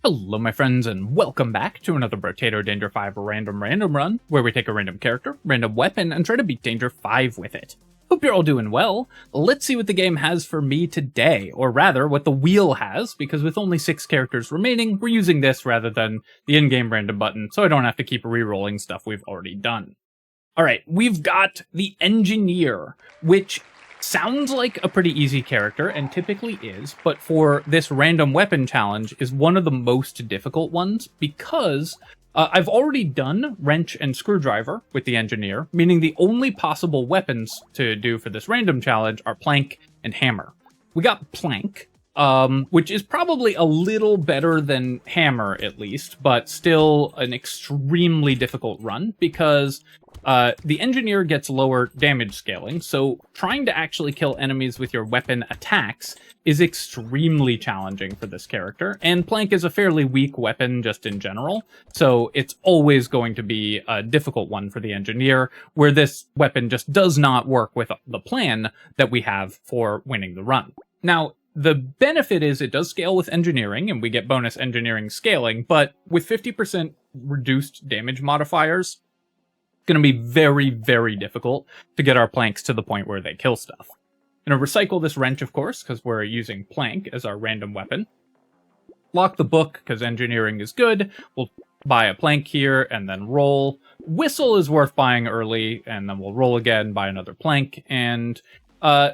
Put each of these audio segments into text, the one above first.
Hello my friends and welcome back to another Brotato Danger 5 random run, where we take a random character, random weapon, and try to beat Danger 5 with it. Hope you're all doing well. Let's see what the game has for me today, or rather, what the wheel has, because with only 6 characters remaining, we're using this rather than the in-game random button, so I don't have to keep re-rolling stuff we've already done. Alright, we've got the Engineer, which sounds like a pretty easy character, and typically is, but for this random weapon challenge is one of the most difficult ones, because I've already done Wrench and Screwdriver with the Engineer, meaning the only possible weapons to do for this random challenge are Plank and Hammer. We got Plank, which is probably a little better than Hammer, at least, but still an extremely difficult run, because the Engineer gets lower damage scaling, so trying to actually kill enemies with your weapon attacks is extremely challenging for this character, and Plank is a fairly weak weapon just in general, so it's always going to be a difficult one for the Engineer, where this weapon just does not work with the plan that we have for winning the run. Now, the benefit is it does scale with engineering, and we get bonus engineering scaling, but with 50% reduced damage modifiers, going to be very, very difficult to get our planks to the point where they kill stuff. Going to recycle this wrench, of course, because we're using plank as our random weapon. Lock the book, because engineering is good. We'll buy a plank here, and then roll. Whistle is worth buying early, and then we'll roll again, buy another plank, and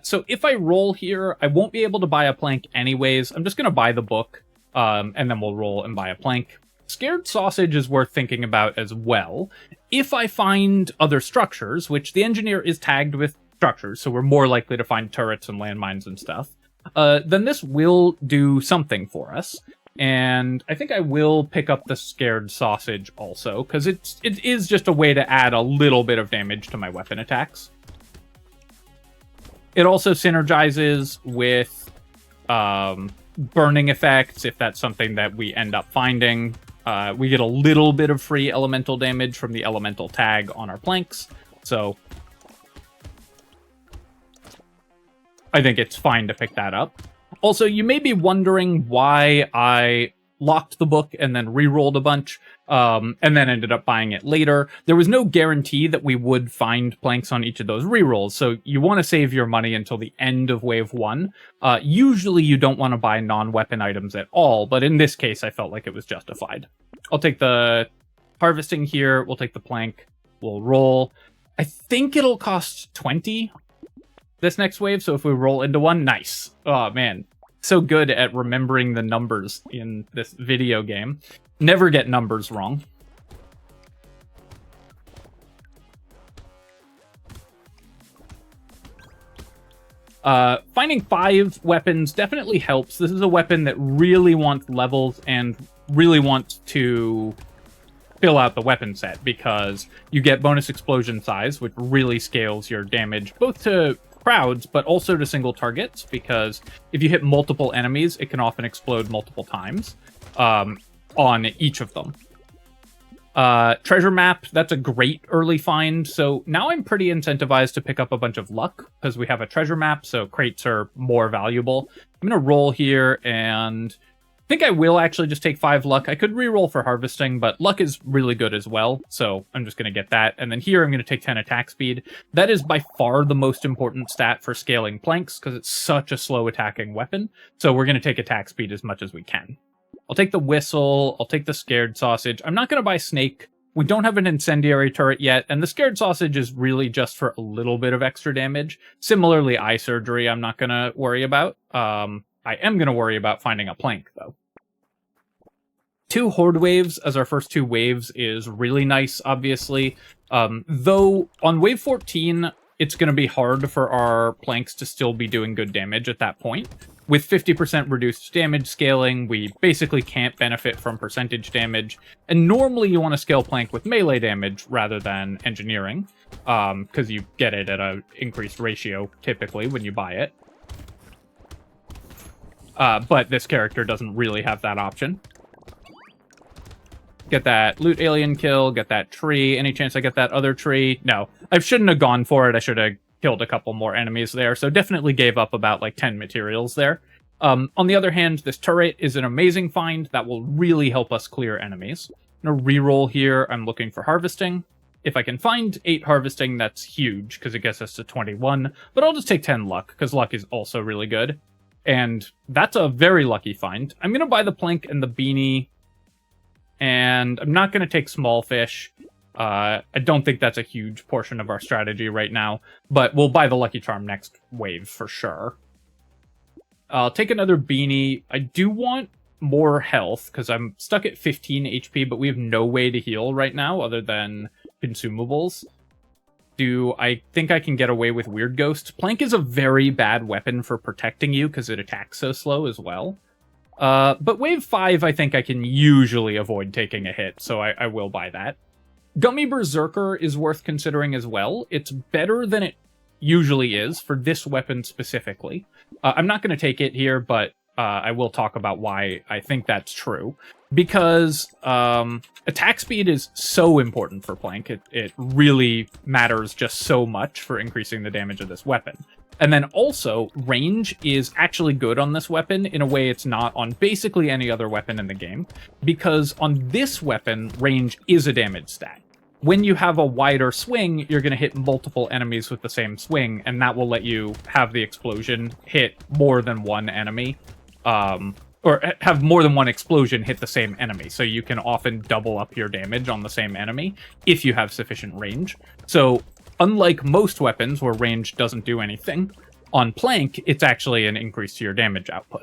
so if I roll here, I won't be able to buy a plank anyways. I'm just going to buy the book, and then we'll roll and buy a plank. Scared Sausage is worth thinking about as well. If I find other structures, which the Engineer is tagged with structures, so we're more likely to find turrets and landmines and stuff, then this will do something for us. And I think I will pick up the Scared Sausage also, because it is just a way to add a little bit of damage to my weapon attacks. It also synergizes with burning effects, if that's something that we end up finding. We get a little bit of free elemental damage from the elemental tag on our planks, so I think it's fine to pick that up. Also, you may be wondering why I locked the book and then re-rolled a bunch, and then ended up buying it later. There was no guarantee that we would find planks on each of those re-rolls, so you want to save your money until the end of wave 1. Usually you don't want to buy non-weapon items at all, but in this case I felt like it was justified. I'll take the harvesting here, we'll take the plank, we'll roll. I think it'll cost 20 this next wave, so if we roll into one, nice. Oh man, so good at remembering the numbers in this video game. Never get numbers wrong. Finding 5 weapons definitely helps. This is a weapon that really wants levels and really wants to fill out the weapon set, because you get bonus explosion size, which really scales your damage both to crowds, but also to single targets, because if you hit multiple enemies, it can often explode multiple times on each of them. Treasure map, that's a great early find, so now I'm pretty incentivized to pick up a bunch of luck, because we have a treasure map, so crates are more valuable. I'm going to roll here, and I think I will actually just take 5 luck. I could re-roll for harvesting, but luck is really good as well, so I'm just going to get that. And then here I'm going to take 10 attack speed. That is by far the most important stat for scaling planks, because it's such a slow attacking weapon, so we're going to take attack speed as much as we can. I'll take the Whistle, I'll take the Scared Sausage. I'm not going to buy Snake. We don't have an incendiary turret yet, and the Scared Sausage is really just for a little bit of extra damage. Similarly, Eye Surgery I'm not going to worry about. I am going to worry about finding a plank, though. 2 Horde waves as our first 2 waves is really nice, obviously. Though, on wave 14, it's going to be hard for our planks to still be doing good damage at that point. With 50% reduced damage scaling, we basically can't benefit from percentage damage, and normally you want to scale plank with melee damage rather than engineering, because you get it at an increased ratio, typically, when you buy it. But this character doesn't really have that option. Get that loot alien kill, get that tree. Any chance I get that other tree? No. I shouldn't have gone for it. I should have killed a couple more enemies there, so definitely gave up about like 10 materials there. On the other hand, this turret is an amazing find that will really help us clear enemies. I'm going to reroll here. I'm looking for harvesting. If I can find 8 harvesting, that's huge, because it gets us to 21. But I'll just take 10 luck, because luck is also really good. And that's a very lucky find. I'm going to buy the plank and the beanie. And I'm not going to take small fish. I don't think that's a huge portion of our strategy right now. But we'll buy the lucky charm next wave for sure. I'll take another beanie. I do want more health, because I'm stuck at 15 HP, but we have no way to heal right now other than consumables. Do I think I can get away with Weird Ghost? Plank is a very bad weapon for protecting you, because it attacks so slow as well. But wave 5, I think I can usually avoid taking a hit, so I will buy that. Gummy Berserker is worth considering as well. It's better than it usually is for this weapon specifically. I'm not going to take it here, but I will talk about why I think that's true. Because attack speed is so important for Plank. It really matters just so much for increasing the damage of this weapon. And then also, range is actually good on this weapon in a way it's not on basically any other weapon in the game. Because on this weapon, range is a damage stat. When you have a wider swing, you're going to hit multiple enemies with the same swing, and that will let you have the explosion hit more than one enemy. Or have more than one explosion hit the same enemy. So you can often double up your damage on the same enemy if you have sufficient range. So unlike most weapons where range doesn't do anything, on Plank, it's actually an increase to your damage output.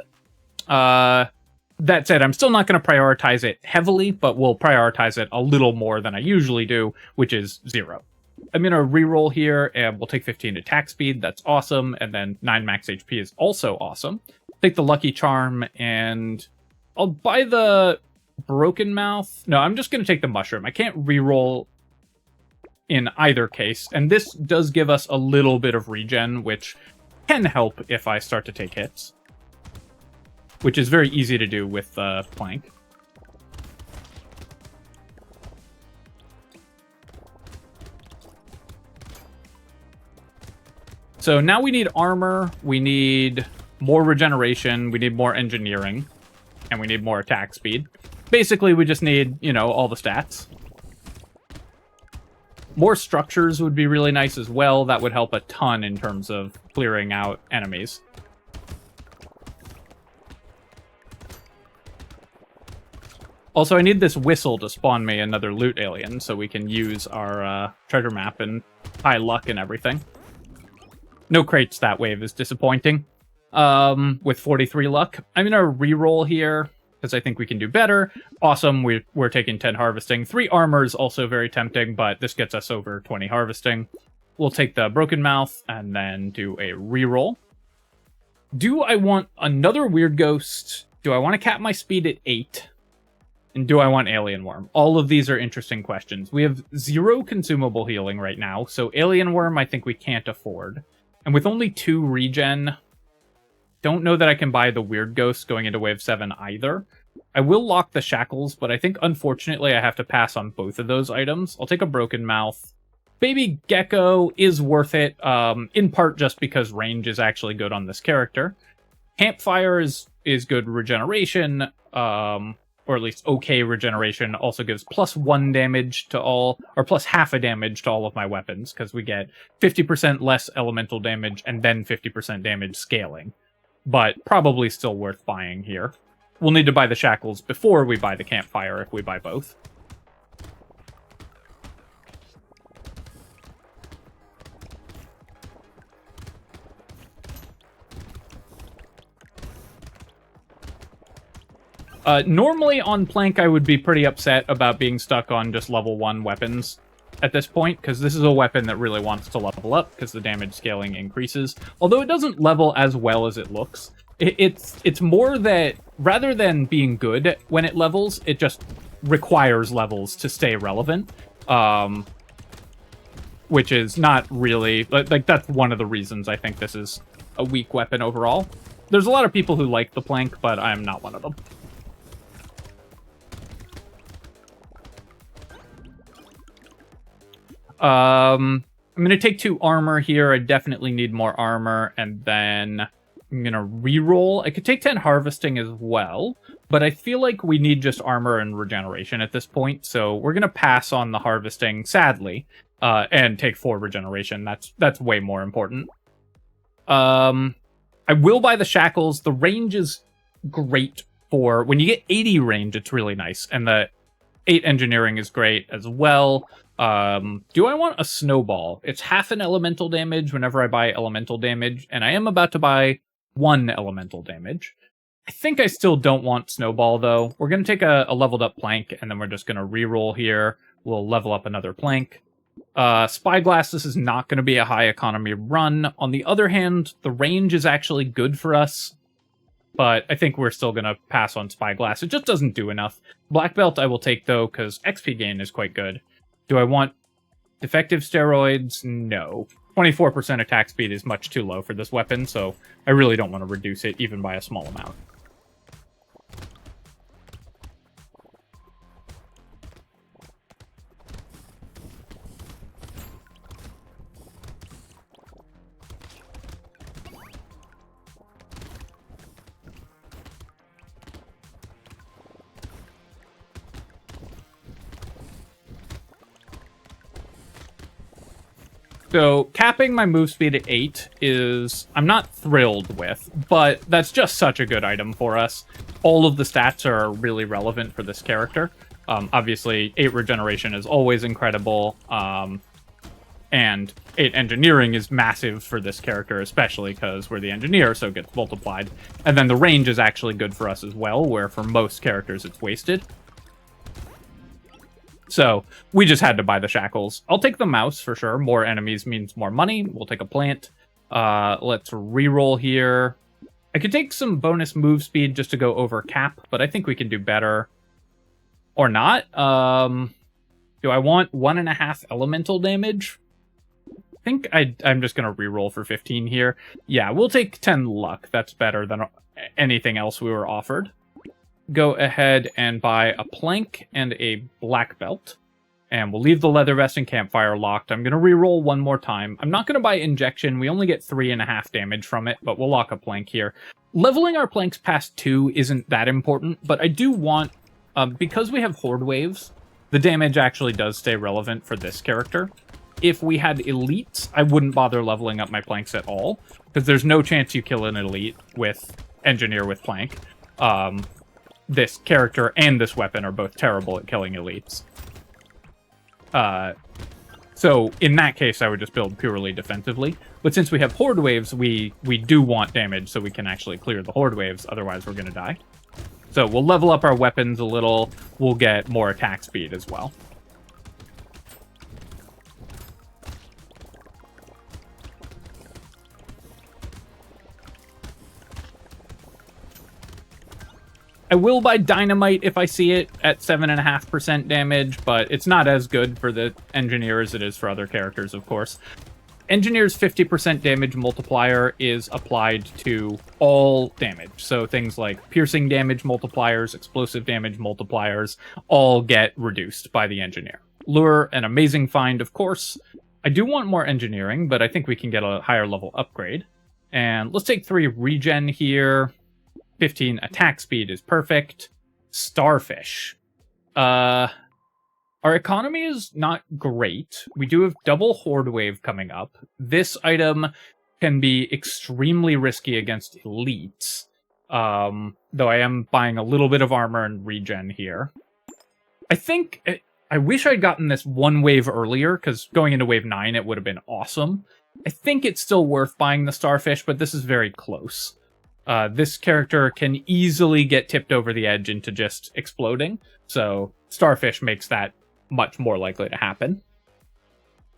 That said, I'm still not going to prioritize it heavily, but we'll prioritize it a little more than I usually do, which is 0. I'm going to reroll here, and we'll take 15 attack speed. That's awesome. And then 9 max HP is also awesome. Take the Lucky Charm, and I'll buy the Broken Mouth. No, I'm just going to take the Mushroom. I can't reroll in either case, and this does give us a little bit of regen, which can help if I start to take hits, which is very easy to do with Plank. So now we need armor, we need more regeneration, we need more engineering, and we need more attack speed. Basically, we just need, you know, all the stats. More structures would be really nice as well. That would help a ton in terms of clearing out enemies. Also, I need this whistle to spawn me another loot alien, so we can use our treasure map and high luck and everything. No crates that wave is disappointing. With 43 luck. I'm going to reroll here, because I think we can do better. Awesome, we're taking 10 harvesting. 3 armor is also very tempting, but this gets us over 20 harvesting. We'll take the Broken Mouth, and then do a reroll. Do I want another Weird Ghost? Do I want to cap my speed at 8? And do I want Alien Worm? All of these are interesting questions. We have 0 consumable healing right now, so Alien Worm I think we can't afford. And with only 2 regen, don't know that I can buy the Weird Ghost going into Wave 7 either. I will lock the Shackles, but I think unfortunately I have to pass on both of those items. I'll take a Broken Mouth. Baby Gecko is worth it, in part just because range is actually good on this character. Campfire is good regeneration, or at least okay regeneration. Also gives +1 damage to all, or plus half a damage to all of my weapons, because we get 50% less elemental damage and then 50% damage scaling. But probably still worth buying here. We'll need to buy the Shackles before we buy the Campfire if we buy both. Normally on Plank, I would be pretty upset about being stuck on just level 1 weapons at this point, because this is a weapon that really wants to level up, because the damage scaling increases. Although it doesn't level as well as it looks. It's more that, rather than being good when it levels, it just requires levels to stay relevant. Which is not really... Like, that's one of the reasons I think this is a weak weapon overall. There's a lot of people who like the Plank, but I'm not one of them. I'm going to take 2 armor here. I definitely need more armor. And then I'm going to reroll. I could take 10 harvesting as well, but I feel like we need just armor and regeneration at this point, so we're going to pass on the harvesting, sadly, and take 4 regeneration. That's way more important. I will buy the Shackles. The range is great for... When you get 80 range, it's really nice, and the 8 engineering is great as well. Do I want a snowball? It's half an elemental damage whenever I buy elemental damage, and I am about to buy 1 elemental damage. I think I still don't want snowball, though. We're going to take a leveled up plank, and then we're just going to reroll here. We'll level up another plank. Spyglass, this is not going to be a high economy run. On the other hand, the range is actually good for us, but I think we're still going to pass on Spyglass. It just doesn't do enough. Black Belt I will take, though, because XP gain is quite good. Do I want defective steroids? No. 24% attack speed is much too low for this weapon, so I really don't want to reduce it even by a small amount. So, capping my move speed at 8 is... I'm not thrilled with, but that's just such a good item for us. All of the stats are really relevant for this character. Obviously, 8 regeneration is always incredible, and 8 engineering is massive for this character, especially because we're the engineer, so it gets multiplied. And then the range is actually good for us as well, where for most characters it's wasted. So, we just had to buy the Shackles. I'll take the mouse for sure. More enemies means more money. We'll take a plant. Let's reroll here. I could take some bonus move speed just to go over cap, but I think we can do better. Or not. Do I want 1.5 elemental damage? I think I'm just going to reroll for 15 here. Yeah, we'll take 10 luck. That's better than anything else we were offered. Go ahead and buy a plank and a black belt. And we'll leave the leather vest and campfire locked. I'm going to reroll one more time. I'm not going to buy injection. We only get 3.5 damage from it, but we'll lock a plank here. Leveling our planks past 2 isn't that important, but I do want, because we have horde waves, the damage actually does stay relevant for this character. If we had elites, I wouldn't bother leveling up my planks at all, because there's no chance you kill an elite with engineer with plank. This character and this weapon are both terrible at killing elites. So in that case, I would just build purely defensively. But since we have horde waves, we do want damage so we can actually clear the horde waves. Otherwise, we're going to die. So we'll level up our weapons a little. We'll get more attack speed as well. I will buy dynamite if I see it at 7.5% damage, but it's not as good for the engineer as it is for other characters, of course. Engineer's 50% damage multiplier is applied to all damage. So things like piercing damage multipliers, explosive damage multipliers, all get reduced by the engineer. Lure, an amazing find, of course. I do want more engineering, but I think we can get a higher level upgrade. And let's take 3 regen here. 15 attack speed is perfect. Starfish. Our economy is not great. We do have double horde wave coming up. This item can be extremely risky against elites. Though I am buying a little bit of armor and regen here. I wish I'd gotten this 1 wave earlier, because going into wave 9 it would have been awesome. I think it's still worth buying the Starfish, but this is very close. This character can easily get tipped over the edge into just exploding, so Starfish makes that much more likely to happen.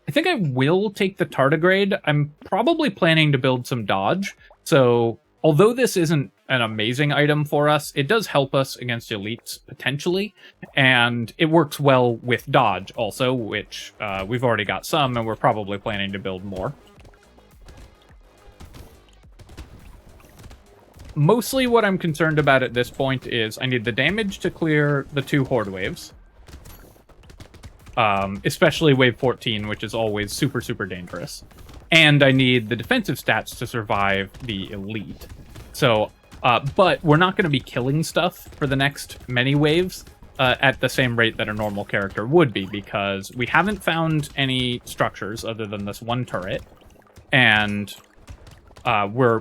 I think I will take the tardigrade. I'm probably planning to build some dodge, so although this isn't an amazing item for us, it does help us against elites, potentially, and it works well with dodge also, which we've already got some, and we're probably planning to build more. Mostly what I'm concerned about at this point is I need the damage to clear the 2 horde waves. Especially wave 14, which is always super, super dangerous. And I need the defensive stats to survive the elite. So, but we're not going to be killing stuff for the next many waves at the same rate that a normal character would be, because we haven't found any structures other than this one turret, and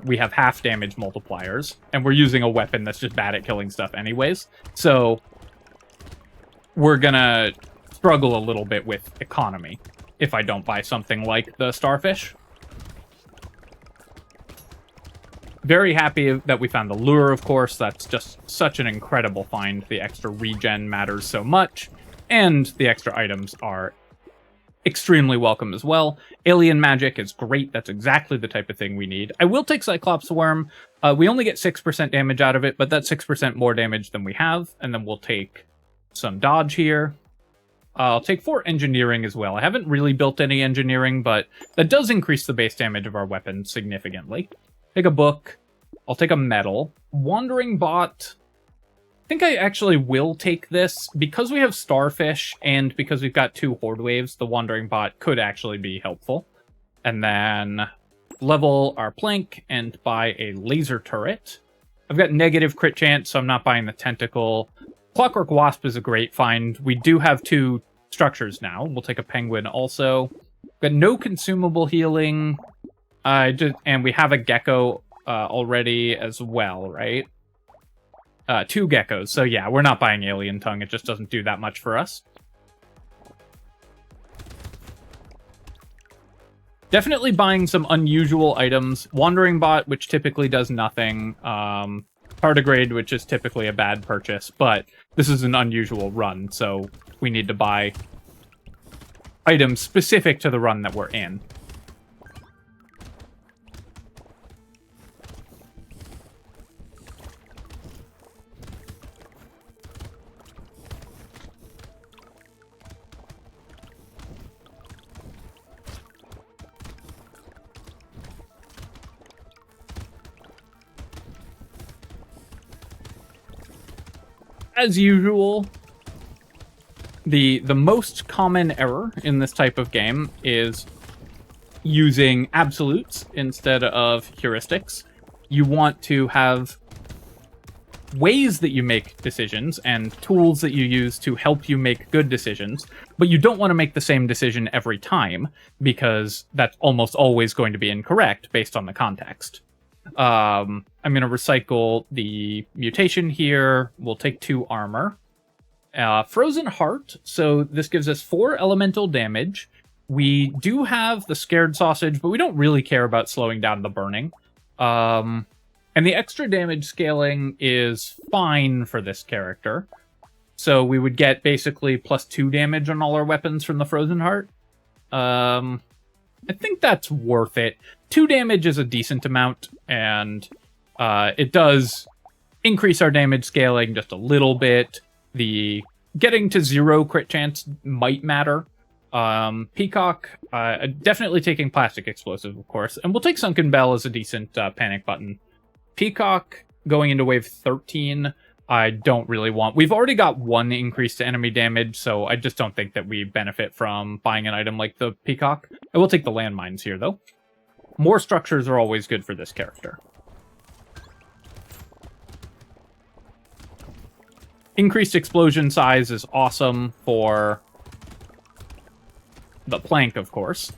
we have half damage multipliers, and we're using a weapon that's just bad at killing stuff anyways. So we're gonna struggle a little bit with economy if I don't buy something like the Starfish. Very happy that we found the lure, of course. That's just such an incredible find. The extra regen matters so much, and the extra items are extremely welcome as well. Alien magic is great. That's exactly the type of thing we need. I will take Cyclops Worm. We only get 6% damage out of it, but that's 6% more damage than we have, and then we'll take some dodge here. I'll take 4 engineering as well. I haven't really built any engineering, but that does increase the base damage of our weapon significantly. Take a book. I'll take a medal. Wandering Bot. I think I actually will take this. Because we have Starfish and because we've got 2 Horde waves, the Wandering Bot could actually be helpful. And then level our plank and buy a laser turret. I've got negative crit chance, so I'm not buying the tentacle. Clockwork Wasp is a great find. We do have 2 structures now. We'll take a penguin also. Got no consumable healing. And we have a gecko already as well, right? 2 geckos. So yeah, we're not buying Alien Tongue. It just doesn't do that much for us. Definitely buying some unusual items. Wandering Bot, which typically does nothing. Tardigrade, which is typically a bad purchase. But this is an unusual run, so we need to buy items specific to the run that we're in. As usual, the most common error in this type of game is using absolutes instead of heuristics. You want to have ways that you make decisions and tools that you use to help you make good decisions, but you don't want to make the same decision every time, because that's almost always going to be incorrect based on the context. I'm going to recycle the mutation here. We'll take 2 armor. Frozen Heart. So this gives us 4 elemental damage. We do have the Scared Sausage, but we don't really care about slowing down the burning. And the extra damage scaling is fine for this character. So we would get basically +2 damage on all our weapons from the Frozen Heart. I think that's worth it. 2 damage is a decent amount, and it does increase our damage scaling just a little bit. The getting to 0 crit chance might matter. Peacock, definitely taking Plastic Explosive, of course, and we'll take Sunken Bell as a decent panic button. Peacock going into wave 13, I don't really want. We've already got 1 increase to enemy damage, so I just don't think that we benefit from buying an item like the Peacock. I will take the landmines here, though. More structures are always good for this character. Increased explosion size is awesome for the plank, of course,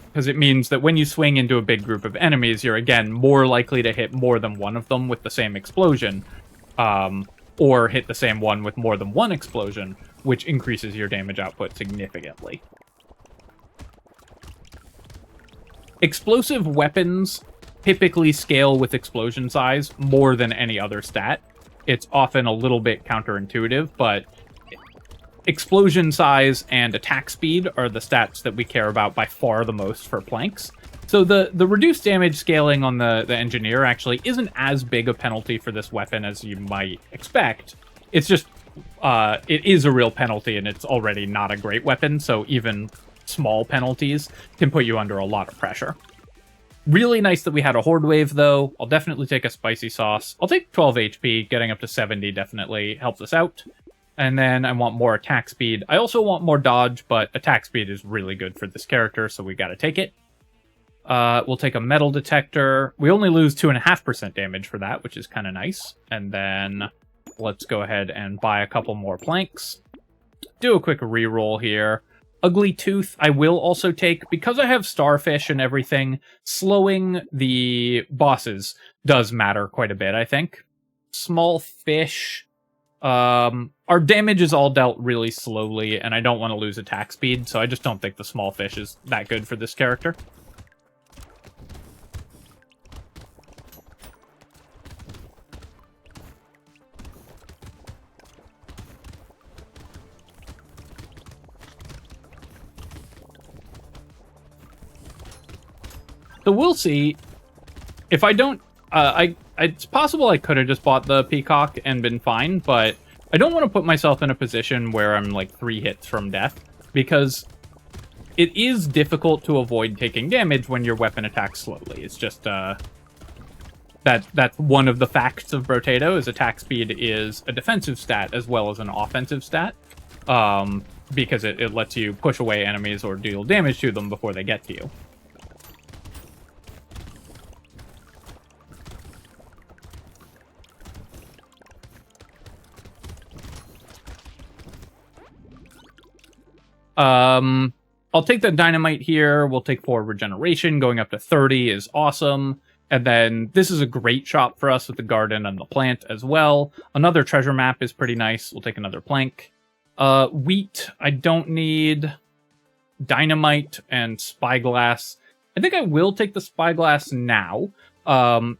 because it means that when you swing into a big group of enemies, you're, again, more likely to hit more than one of them with the same explosion. Or hit the same one with more than 1 explosion, which increases your damage output significantly. Explosive weapons typically scale with explosion size more than any other stat. It's often a little bit counterintuitive, but explosion size and attack speed are the stats that we care about by far the most for planks. So the reduced damage scaling on the engineer actually isn't as big a penalty for this weapon as you might expect. It's just, it is a real penalty, and it's already not a great weapon, so even small penalties can put you under a lot of pressure. Really nice that we had a Horde wave, though. I'll definitely take a Spicy Sauce. I'll take 12 HP, getting up to 70 definitely helps us out. And then I want more attack speed. I also want more dodge, but attack speed is really good for this character, so we gotta take it. We'll take a metal detector. We only lose 2.5% damage for that, which is kind of nice. And then let's go ahead and buy a couple more planks. Do a quick reroll here. Ugly Tooth I will also take. Because I have Starfish and everything, slowing the bosses does matter quite a bit, I think. Small Fish. Our damage is all dealt really slowly, and I don't want to lose attack speed, so I just don't think the Small Fish is that good for this character. So we'll see. If I don't... it's possible I could have just bought the Peacock and been fine, but I don't want to put myself in a position where I'm like 3 hits from death, because it is difficult to avoid taking damage when your weapon attacks slowly. It's just... that's one of the facts of Brotato, is attack speed is a defensive stat as well as an offensive stat, because it lets you push away enemies or deal damage to them before they get to you. I'll take the dynamite here. We'll take 4 regeneration. Going up to 30 is awesome. And then this is a great shop for us with the garden and the plant as well. Another treasure map is pretty nice. We'll take another plank. Wheat, I don't need. Dynamite and spyglass. I think I will take the spyglass now.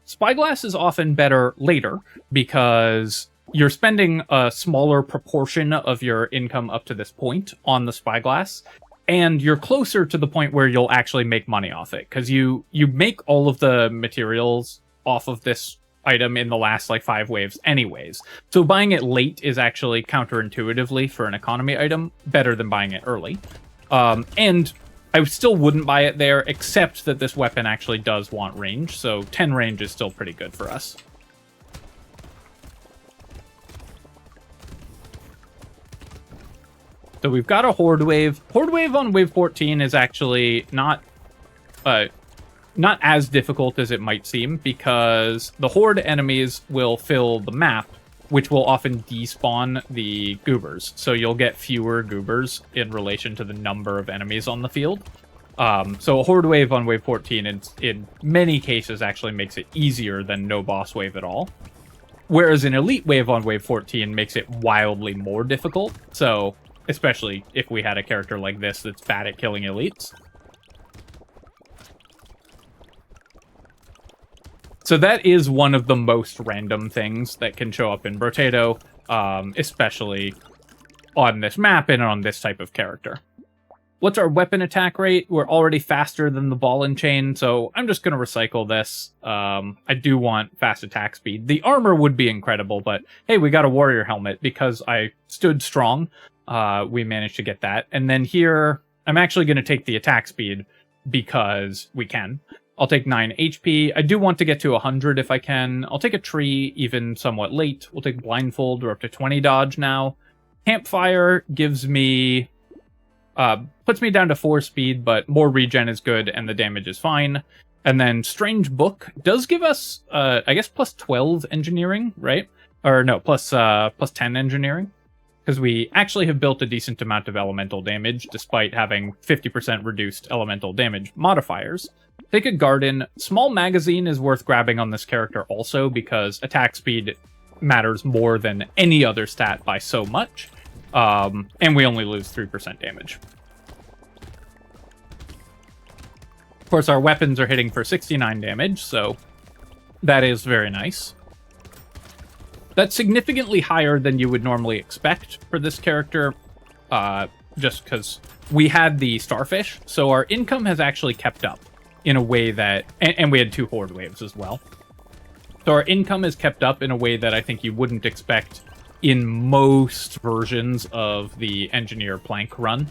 Spyglass is often better later because you're spending a smaller proportion of your income up to this point on the spyglass, and you're closer to the point where you'll actually make money off it, because you make all of the materials off of this item in the last like 5 waves anyways. So buying it late is actually counterintuitively for an economy item better than buying it early. And I still wouldn't buy it there, except that this weapon actually does want range, so 10 range is still pretty good for us. So we've got a Horde wave. Horde wave on wave 14 is actually not as difficult as it might seem, because the Horde enemies will fill the map, which will often despawn the goobers. So you'll get fewer goobers in relation to the number of enemies on the field. So a Horde wave on wave 14 in many cases actually makes it easier than no boss wave at all. Whereas an elite wave on wave 14 makes it wildly more difficult. So especially if we had a character like this that's bad at killing elites. So that is one of the most random things that can show up in Brotato, especially on this map and on this type of character. What's our weapon attack rate? We're already faster than the ball and chain, so I'm just going to recycle this. I do want fast attack speed. The armor would be incredible, but hey, we got a warrior helmet because I stood strong. We managed to get that. And then here, I'm actually going to take the attack speed because we can. I'll take 9 HP. I do want to get to 100 if I can. I'll take a tree, even somewhat late. We'll take blindfold. We're up to 20 dodge now. Campfire gives me... puts me down to 4 speed, but more regen is good and the damage is fine. And then Strange Book does give us, I guess, plus 12 engineering, right? Or no, plus 10 engineering. Because we actually have built a decent amount of elemental damage, despite having 50% reduced elemental damage modifiers. Take a garden. Small magazine is worth grabbing on this character also, because attack speed matters more than any other stat by so much. And we only lose 3% damage. Of course, our weapons are hitting for 69 damage, so that is very nice. That's significantly higher than you would normally expect for this character, just because we had the Starfish, so our income has actually kept up in a way that... And we had 2 Horde waves as well. So our income is kept up in a way that I think you wouldn't expect in most versions of the Engineer Plank run.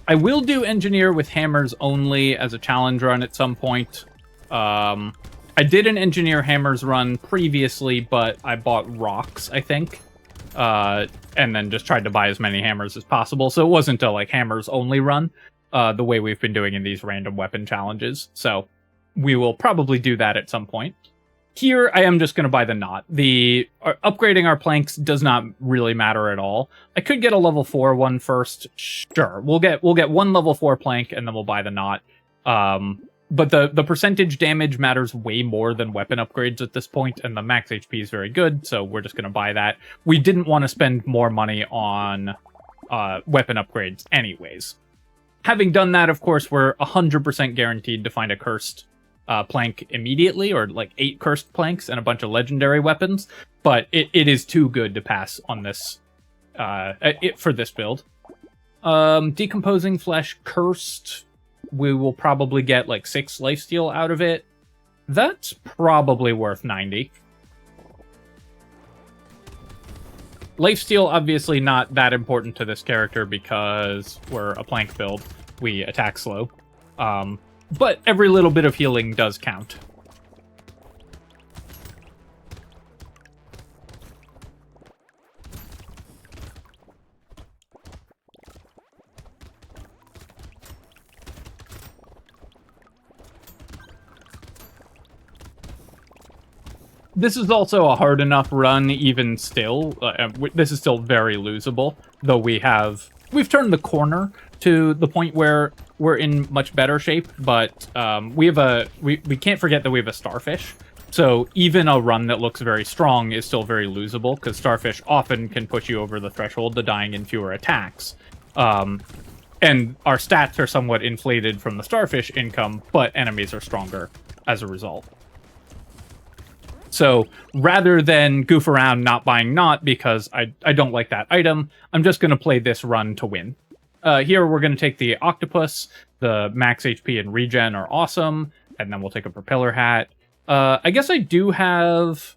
I will do Engineer with hammers only as a challenge run at some point. I did an engineer hammers run previously, but I bought rocks, I think. And then just tried to buy as many hammers as possible. So it wasn't a like hammers only run, the way we've been doing in these random weapon challenges. So we will probably do that at some point. Here, I am just going to buy the knot. Upgrading our planks does not really matter at all. I could get a level 4 one first. Sure, we'll get one level 4 plank, and then we'll buy the knot. But the percentage damage matters way more than weapon upgrades at this point, and the max HP is very good, so we're just going to buy that. We didn't want to spend more money on weapon upgrades anyways. Having done that, of course, we're 100% guaranteed to find a cursed plank immediately, or like 8 cursed planks and a bunch of legendary weapons, but it is too good to pass on this for this build. Decomposing flesh cursed, we will probably get like 6 lifesteal out of it. That's probably worth 90. Lifesteal obviously not that important to this character because we're a plank build. We attack slow. But every little bit of healing does count. This is also a hard enough run, even still. This is still very losable, though we've turned the corner to the point where we're in much better shape, but we can't forget that we have a Starfish. So even a run that looks very strong is still very losable, because Starfish often can push you over the threshold to dying in fewer attacks. And our stats are somewhat inflated from the Starfish income, but enemies are stronger as a result. So rather than goof around not buying Knot because I don't like that item, I'm just going to play this run to win. Here we're going to take the Octopus. The max HP and regen are awesome. And then we'll take a Propeller Hat. I guess I do have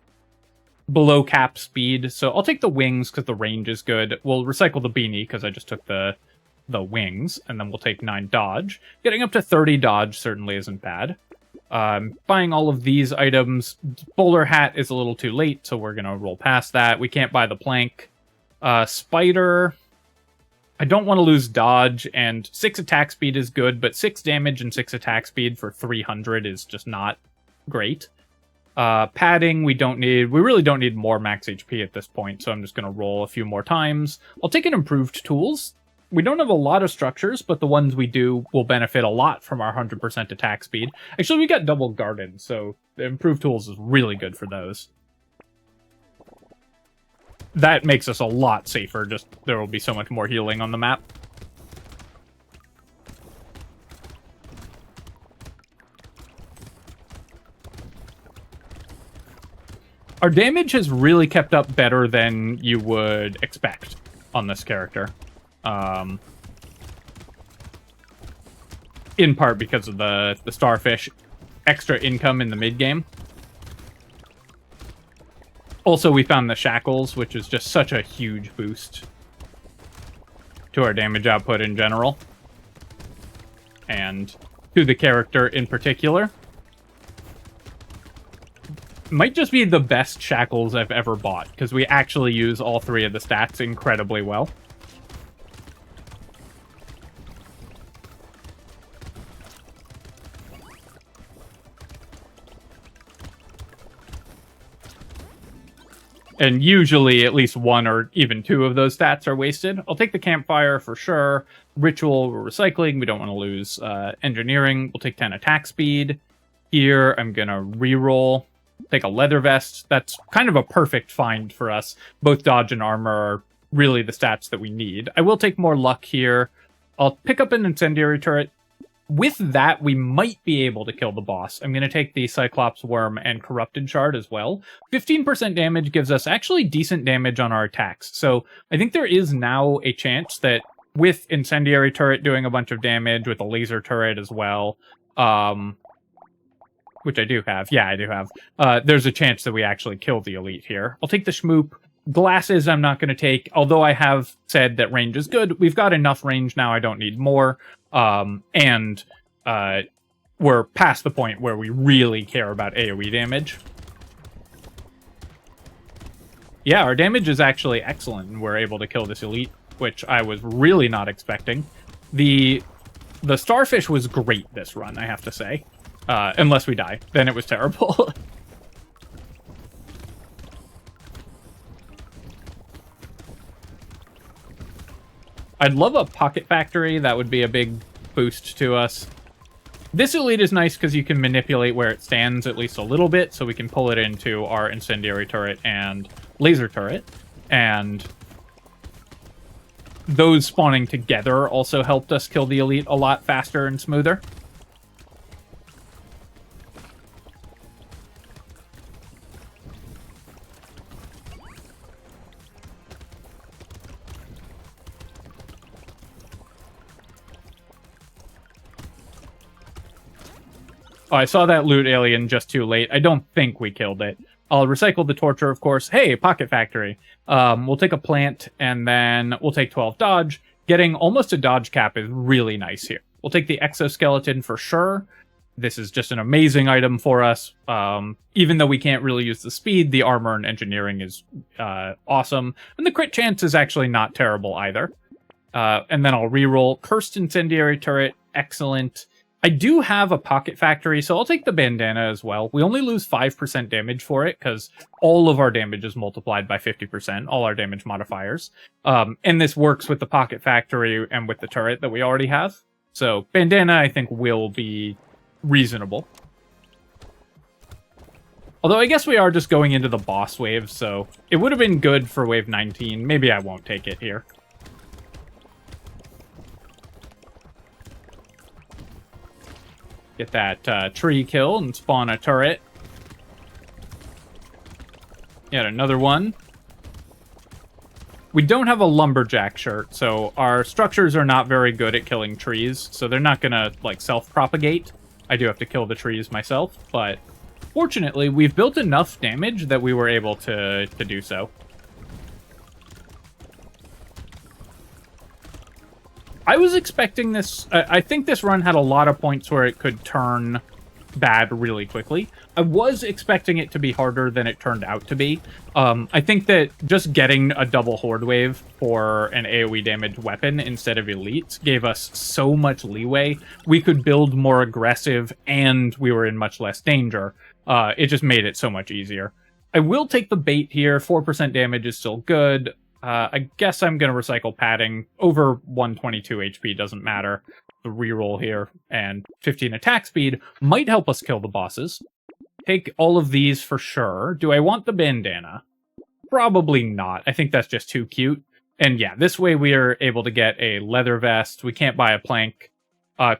below cap speed, so I'll take the Wings because the range is good. We'll recycle the Beanie because I just took the Wings. And then we'll take 9 dodge. Getting up to 30 dodge certainly isn't bad. Buying all of these items. Bowler Hat is a little too late, so we're going to roll past that. We can't buy the plank. Spider, I don't want to lose dodge, and 6 attack speed is good, but 6 damage and 6 attack speed for 300 is just not great. Padding, we really don't need more max HP at this point, so I'm just going to roll a few more times. I'll take an improved tools. We don't have a lot of structures, but the ones we do will benefit a lot from our 100% attack speed. Actually, we got double garden, so the improved tools is really good for those. That makes us a lot safer, just there will be so much more healing on the map. Our damage has really kept up better than you would expect on this character. In part because of the Starfish extra income in the mid-game. Also, we found the Shackles, which is just such a huge boost to our damage output in general. And to the character in particular. Might just be the best Shackles I've ever bought, because we actually use all 3 of the stats incredibly well. And usually at least 1 or even 2 of those stats are wasted. I'll take the Campfire for sure. Ritual, we're recycling. We don't want to lose Engineering. We'll take 10 attack speed. Here, I'm going to reroll. Take a Leather Vest. That's kind of a perfect find for us. Both dodge and armor are really the stats that we need. I will take more luck here. I'll pick up an Incendiary Turret. With that, we might be able to kill the boss. I'm going to take the Cyclops Worm and Corrupted Shard as well. 15% damage gives us actually decent damage on our attacks. So I think there is now a chance that with Incendiary Turret doing a bunch of damage, with a Laser Turret as well, which I do have. Yeah, I do have. There's a chance that we actually kill the Elite here. I'll take the Schmoop. Glasses I'm not going to take, although I have said that range is good. We've got enough range now, I don't need more. And we're past the point where we really care about AoE damage. Yeah, our damage is actually excellent, and we're able to kill this elite, which I was really not expecting. The Starfish was great this run, I have to say. Unless we die, then it was terrible. I'd love a pocket factory. That would be a big boost to us. This elite is nice because you can manipulate where it stands at least a little bit, so we can pull it into our incendiary turret and laser turret. And those spawning together also helped us kill the elite a lot faster and smoother. Oh, I saw that loot alien just too late. I don't think we killed it. I'll recycle the torture, of course. Hey, pocket factory. We'll take a plant, and then we'll take 12 dodge. Getting almost a dodge cap is really nice here. We'll take the exoskeleton for sure. This is just an amazing item for us. Even though we can't really use the speed, the armor and engineering is awesome. And the crit chance is actually not terrible either. And then I'll reroll. Cursed incendiary turret, excellent. I do have a pocket factory, so I'll take the bandana as well. We only lose 5% damage for it, because all of our damage is multiplied by 50%, all our damage modifiers. And this works with the pocket factory and with the turret that we already have. So bandana, I think, will be reasonable. Although I guess we are just going into the boss wave, so it would have been good for wave 19. Maybe I won't take it here. Get that tree kill and spawn a turret. Yet another one. We don't have a lumberjack shirt, so our structures are not very good at killing trees, so they're not gonna, like, self-propagate. I do have to kill the trees myself, but fortunately, we've built enough damage that we were able to do so. I was expecting this. I think this run had a lot of points where it could turn bad really quickly. I was expecting it to be harder than it turned out to be. I think that just getting a double horde wave for an AoE damage weapon instead of elites gave us so much leeway. We could build more aggressive, and we were in much less danger. It just made it so much easier. I will take the bait here. 4% damage is still good. I guess I'm going to recycle padding. Over 122 HP doesn't matter. The reroll here and 15 attack speed might help us kill the bosses. Take all of these for sure. Do I want the bandana? Probably not. I think that's just too cute. And yeah, this way we are able to get a leather vest. We can't buy a plank.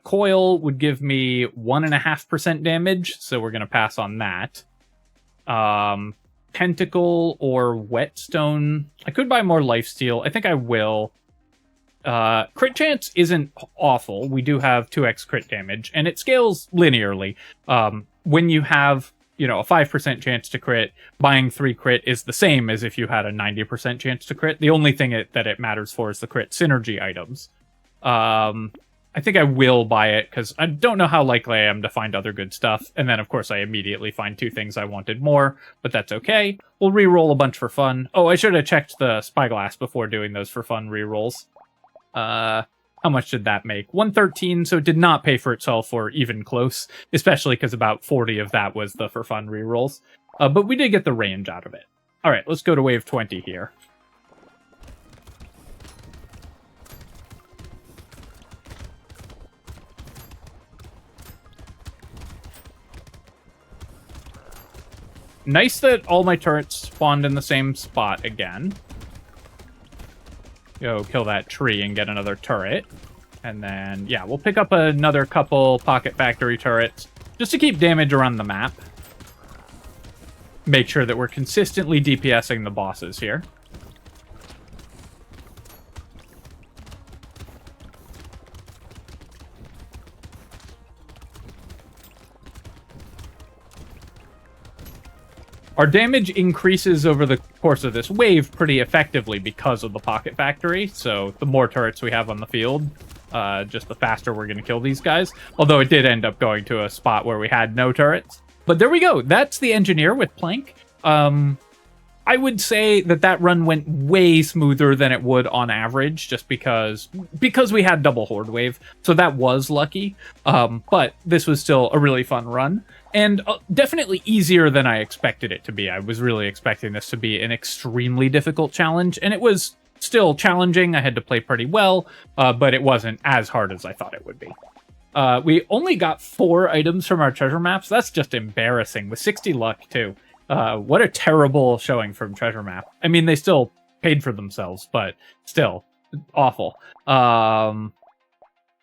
Coil would give me 1.5% damage, so we're going to pass on that. Pentacle or whetstone. I could buy more lifesteal. I think I will. Crit chance isn't awful. We do have 2x crit damage, and it scales linearly. When you have, a 5% chance to crit, buying 3 crit is the same as if you had a 90% chance to crit. The only thing that it matters for is the crit synergy items. I think I will buy it, because I don't know how likely I am to find other good stuff. And then, of course, I immediately find 2 things I wanted more, but that's okay. We'll reroll a bunch for fun. Oh, I should have checked the spyglass before doing those for fun rerolls. How much did that make? 113, so it did not pay for itself or even close, especially because about 40 of that was the for fun rerolls. But we did get the range out of it. All right, let's go to wave 20 here. Nice that all my turrets spawned in the same spot again. Go kill that tree and get another turret. And then, yeah, we'll pick up another couple pocket factory turrets just to keep damage around the map. Make sure that we're consistently DPSing the bosses here. Our damage increases over the course of this wave pretty effectively because of the pocket factory, so the more turrets we have on the field, just the faster we're going to kill these guys. Although it did end up going to a spot where we had no turrets. But there we go. That's the engineer with Plank. I would say that run went way smoother than it would on average, just because we had double Horde wave, so that was lucky. But this was still a really fun run, and definitely easier than I expected it to be. I was really expecting this to be an extremely difficult challenge, and it was still challenging. I had to play pretty well, but it wasn't as hard as I thought it would be. We only got 4 items from our treasure maps. That's just embarrassing, with 60 luck, too. What a terrible showing from treasure map. I mean, they still paid for themselves, but still, awful. No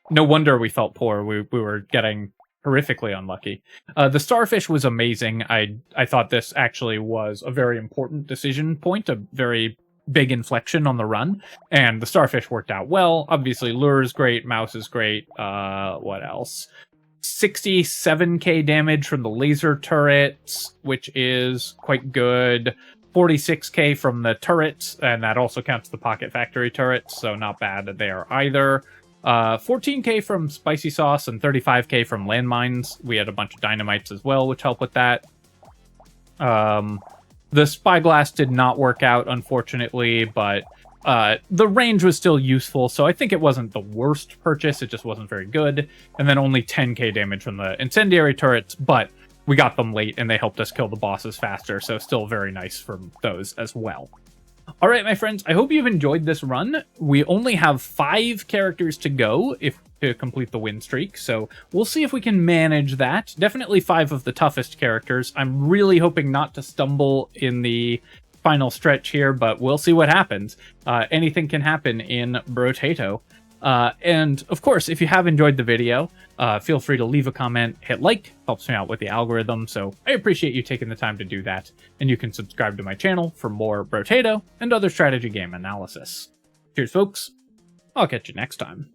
wonder we felt poor. We were getting horrifically unlucky. The Starfish was amazing. I thought this actually was a very important decision point, a very big inflection on the run, and the Starfish worked out well. Obviously, Lure is great, Mouse is great. What else? 67k damage from the laser turrets, which is quite good. 46k from the turrets, and that also counts the Pocket Factory turrets, so not bad there either. 14k from Spicy Sauce and 35k from landmines. We had a bunch of dynamites as well, which helped with that. The Spyglass did not work out, unfortunately, but the range was still useful, so I think it wasn't the worst purchase, it just wasn't very good. And then only 10k damage from the incendiary turrets, but we got them late and they helped us kill the bosses faster, so still very nice from those as well. Alright, my friends, I hope you've enjoyed this run. We only have 5 characters to go to complete the win streak, so we'll see if we can manage that. Definitely 5 of the toughest characters. I'm really hoping not to stumble in the final stretch here, but we'll see what happens. Anything can happen in Brotato. And of course, if you have enjoyed the video, feel free to leave a comment, hit like, helps me out with the algorithm, so I appreciate you taking the time to do that. And you can subscribe to my channel for more Brotato and other strategy game analysis. Cheers, folks. I'll catch you next time.